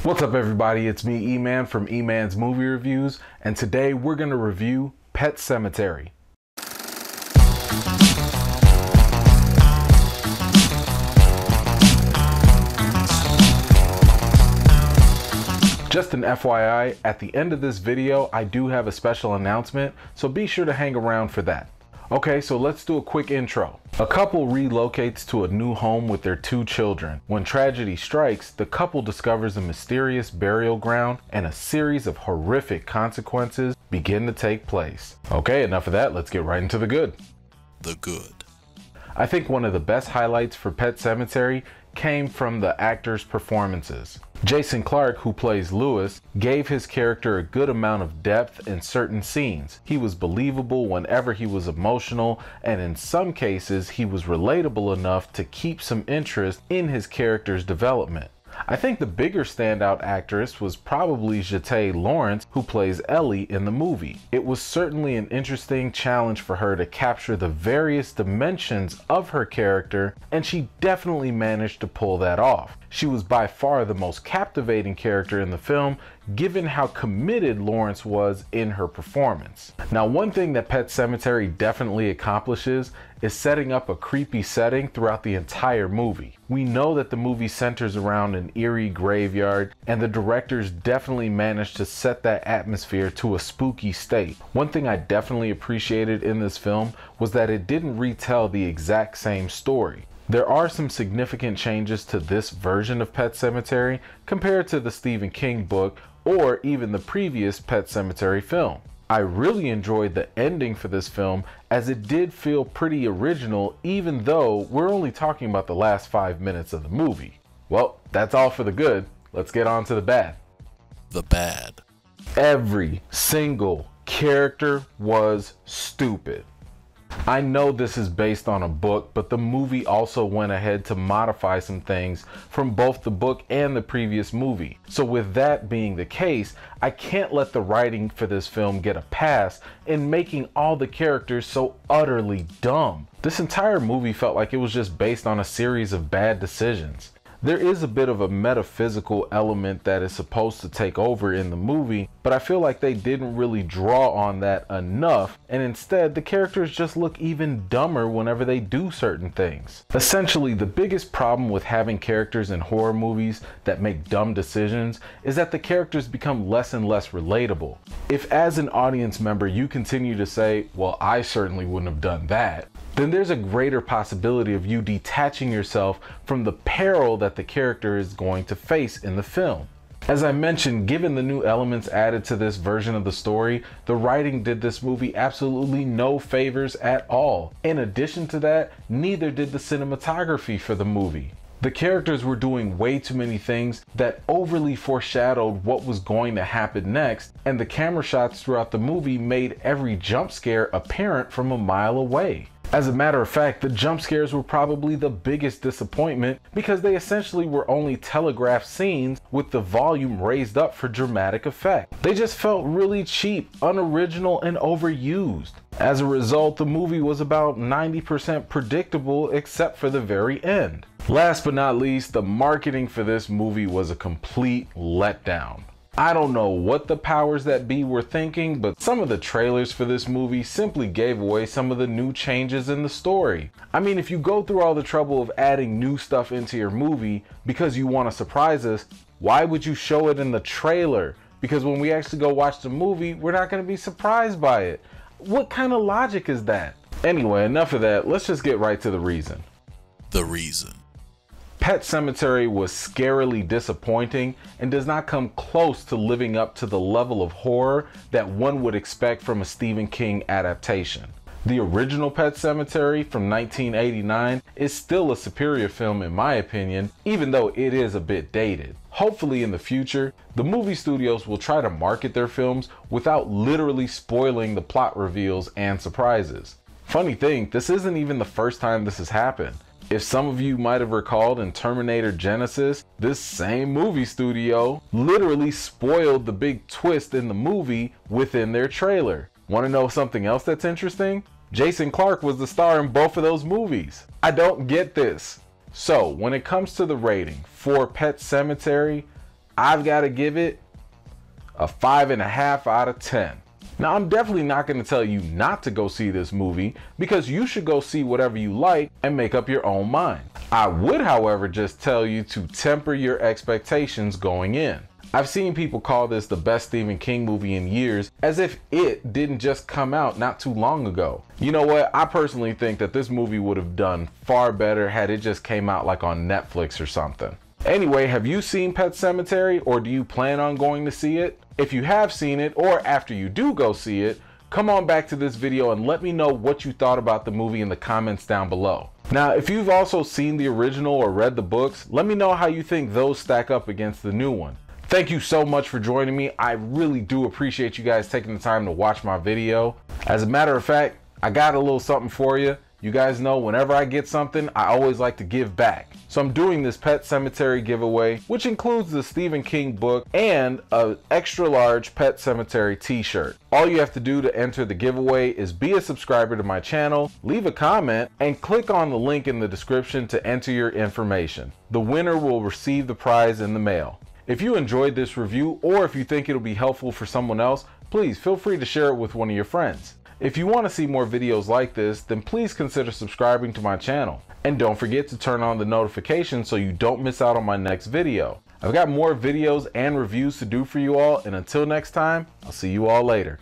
What's up everybody, it's me E-Man from E-Man's Movie Reviews, and today we're going to review Pet Sematary. Just an FYI, at the end of this video I do have a special announcement, so be sure to hang around for that. Okay, so let's do a quick intro. A couple relocates to a new home with their 2 children. When tragedy strikes, the couple discovers a mysterious burial ground and a series of horrific consequences begin to take place. Okay, enough of that, let's get right into the good. The good. I think one of the best highlights for Pet Sematary came from the actors' performances. Jason Clarke, who plays Lewis, gave his character a good amount of depth in certain scenes. He was believable whenever he was emotional, and in some cases he was relatable enough to keep some interest in his character's development. I think the bigger standout actress was probably Jete Lawrence, who plays Ellie in the movie. It was certainly an interesting challenge for her to capture the various dimensions of her character, and she definitely managed to pull that off. She was by far the most captivating character in the film, given how committed Lawrence was in her performance. Now, one thing that Pet Sematary definitely accomplishes is setting up a creepy setting throughout the entire movie. We know that the movie centers around an eerie graveyard, and the directors definitely managed to set that atmosphere to a spooky state. One thing I definitely appreciated in this film was that it didn't retell the exact same story. There are some significant changes to this version of Pet Sematary compared to the Stephen King book or even the previous Pet Sematary film. I really enjoyed the ending for this film, as it did feel pretty original, even though we're only talking about the last 5 minutes of the movie. Well, that's all for the good. Let's get on to the bad. The bad. Every single character was stupid. I know this is based on a book, but the movie also went ahead to modify some things from both the book and the previous movie. So with that being the case, I can't let the writing for this film get a pass in making all the characters so utterly dumb. This entire movie felt like it was just based on a series of bad decisions. There is a bit of a metaphysical element that is supposed to take over in the movie, but I feel like they didn't really draw on that enough, and instead the characters just look even dumber whenever they do certain things. Essentially, the biggest problem with having characters in horror movies that make dumb decisions is that the characters become less and less relatable. If as an audience member you continue to say, well, I certainly wouldn't have done that, then there's a greater possibility of you detaching yourself from the peril that the character is going to face in the film. As I mentioned, given the new elements added to this version of the story, the writing did this movie absolutely no favors at all. In addition to that, neither did the cinematography for the movie. The characters were doing way too many things that overly foreshadowed what was going to happen next, and the camera shots throughout the movie made every jump scare apparent from a mile away. As a matter of fact, the jump scares were probably the biggest disappointment because they essentially were only telegraphed scenes with the volume raised up for dramatic effect. They just felt really cheap, unoriginal, and overused. As a result, the movie was about 90% predictable except for the very end. Last but not least, the marketing for this movie was a complete letdown. I don't know what the powers that be were thinking, but some of the trailers for this movie simply gave away some of the new changes in the story. I mean, if you go through all the trouble of adding new stuff into your movie because you want to surprise us, why would you show it in the trailer? Because when we actually go watch the movie, we're not going to be surprised by it. What kind of logic is that? Anyway, enough of that. Let's just get right to the reason. The reason. Pet Sematary was scarily disappointing and does not come close to living up to the level of horror that one would expect from a Stephen King adaptation. The original Pet Sematary from 1989 is still a superior film in my opinion, even though it is a bit dated. Hopefully in the future, the movie studios will try to market their films without literally spoiling the plot reveals and surprises. Funny thing, this isn't even the first time this has happened. If some of you might have recalled in Terminator Genesis, this same movie studio literally spoiled the big twist in the movie within their trailer. Want to know something else that's interesting? Jason Clarke was the star in both of those movies. I don't get this. So when it comes to the rating for Pet Sematary, I've got to give it a 5.5 out of 10. Now, I'm definitely not going to tell you not to go see this movie, because you should go see whatever you like and make up your own mind. I would, however, just tell you to temper your expectations going in. I've seen people call this the best Stephen King movie in years, as if it didn't just come out not too long ago. You know what? I personally think that this movie would have done far better had it just came out like on Netflix or something. Anyway, have you seen Pet Sematary, or do you plan on going to see it? If you have seen it, or after you do go see it, come on back to this video and let me know what you thought about the movie in the comments down below. Now, if you've also seen the original or read the books, let me know how you think those stack up against the new one. Thank you so much for joining me. I really do appreciate you guys taking the time to watch my video. As a matter of fact, I got a little something for you. You guys know whenever I get something, I always like to give back. So I'm doing this Pet Sematary giveaway, which includes the Stephen King book and an extra large Pet Sematary t-shirt. All you have to do to enter the giveaway is be a subscriber to my channel, leave a comment, and click on the link in the description to enter your information. The winner will receive the prize in the mail. If you enjoyed this review, or if you think it'll be helpful for someone else, please feel free to share it with one of your friends. If you want to see more videos like this, then please consider subscribing to my channel. And don't forget to turn on the notifications so you don't miss out on my next video. I've got more videos and reviews to do for you all, and until next time, I'll see you all later.